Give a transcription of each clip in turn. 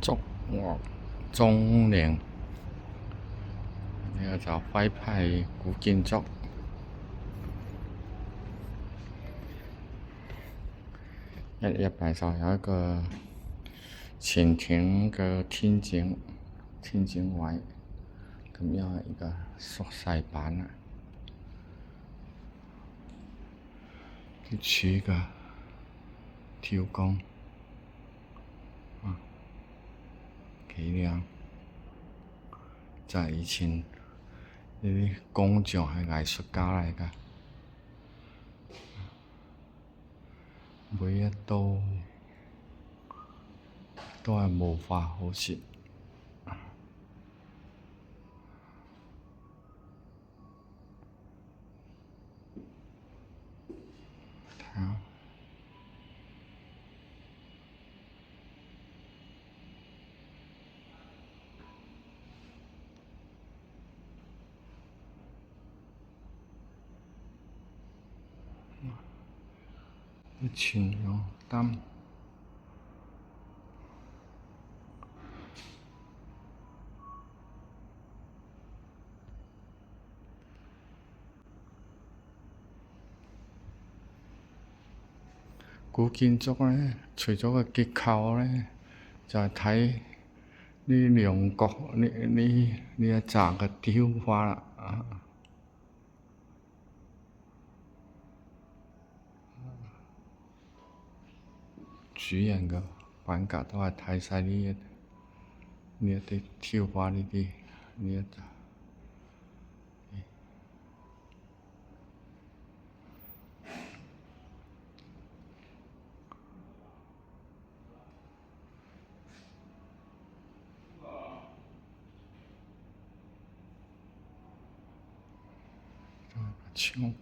中和中年，呢個就徽派古建築，一入嚟就有一個前庭嘅天井位，咁樣係一個縮細版啦。啲柱嘅挑工，幾靚，就係以前呢啲工匠係藝術家嚟㗎，每一刀都係無法可説。睇下啲全用擔。古建築咧，除咗個結構咧，就係睇呢兩角呢一紮嘅雕花啦。主人嘅品格都係睇晒呢一啲雕花呢一紮。窗，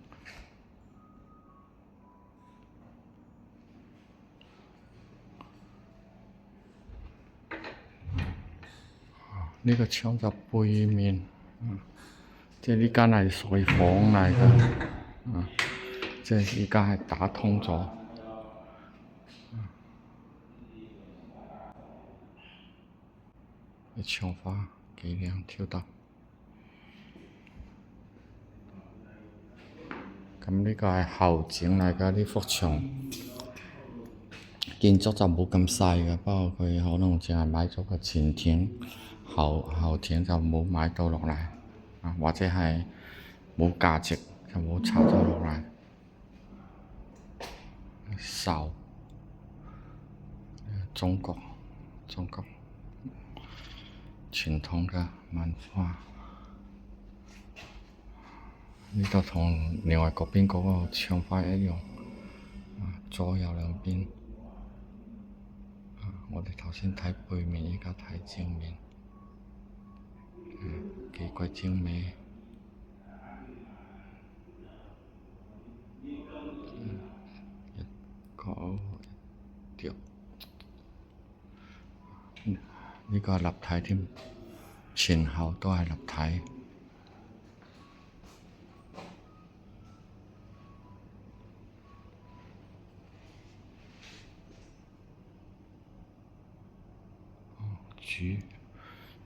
呢個窗就背面，即係呢間係睡房嚟㗎，即係而家係打通咗。啲窗花幾靚，挑得。咁呢個係後展嚟㗎，呢幅牆建築就冇咁細嘅，不過佢可能淨係買咗個前庭，後庭就冇買到落嚟，或者係冇價值就冇拆咗落嚟。手中國傳統嘅文化。呢度同另外嗰邊嗰個窗花一樣，左右兩邊。我哋頭先睇背面，而家睇正面，幾鬼精美。一個一條，呢個係立體添，前後都係立體。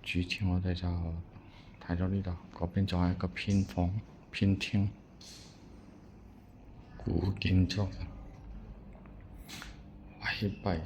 主廳我哋就睇咗呢度，嗰邊仲係一個偏房、偏廳，古建築，徽派。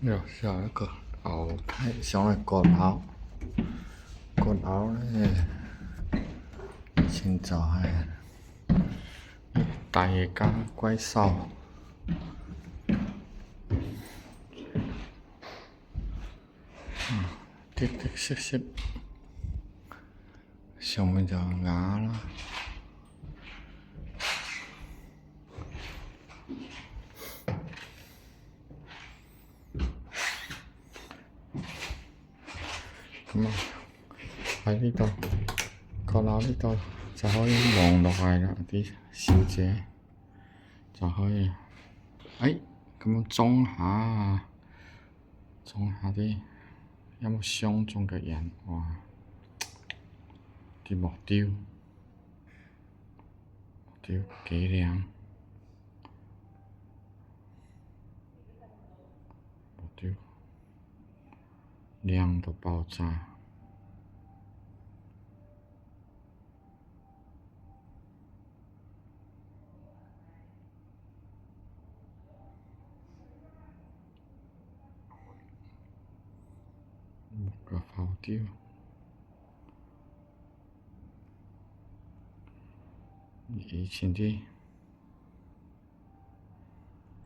又上一個樓梯上去閣樓，閣樓咧以前就係大家閨秀，滴滴色色，上面就瓦啦。咁啊喺呢度閣樓呢度就可以望落嚟啦，啲小姐就可以，咁樣裝下啲有冇相中嘅人，哇！啲木雕幾靚，木雕靚到爆炸。木嘅浮雕，以前啲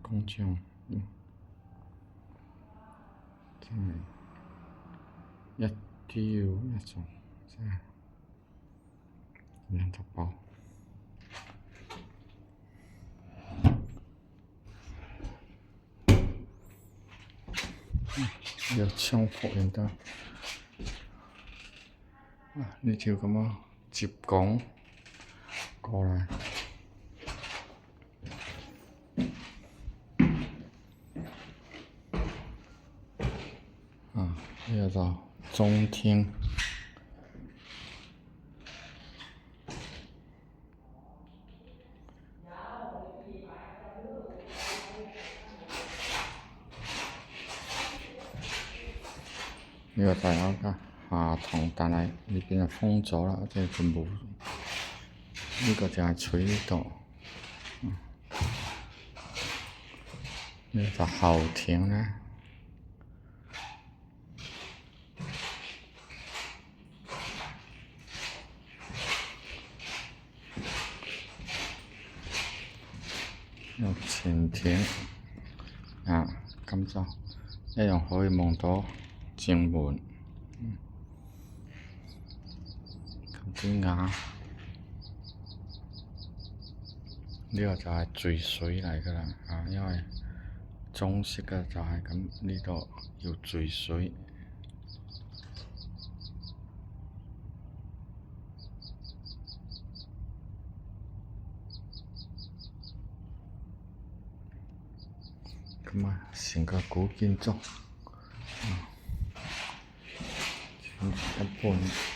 工匠，真係一雕一種，真係靚到爆。有窗戶喺度，呢條咁樣接拱過嚟，呢個就中廳。呢個就係一個下堂，但係呢邊就封咗啦，即係佢冇。呢個就係取呢度，呢個就後廳咧。有前廳，咁就一樣可以望到正門。咁啲瓦，呢個就係聚水嚟㗎啦，因為中式嘅就係咁，呢度要聚水。咁啊，成個古建築，一般。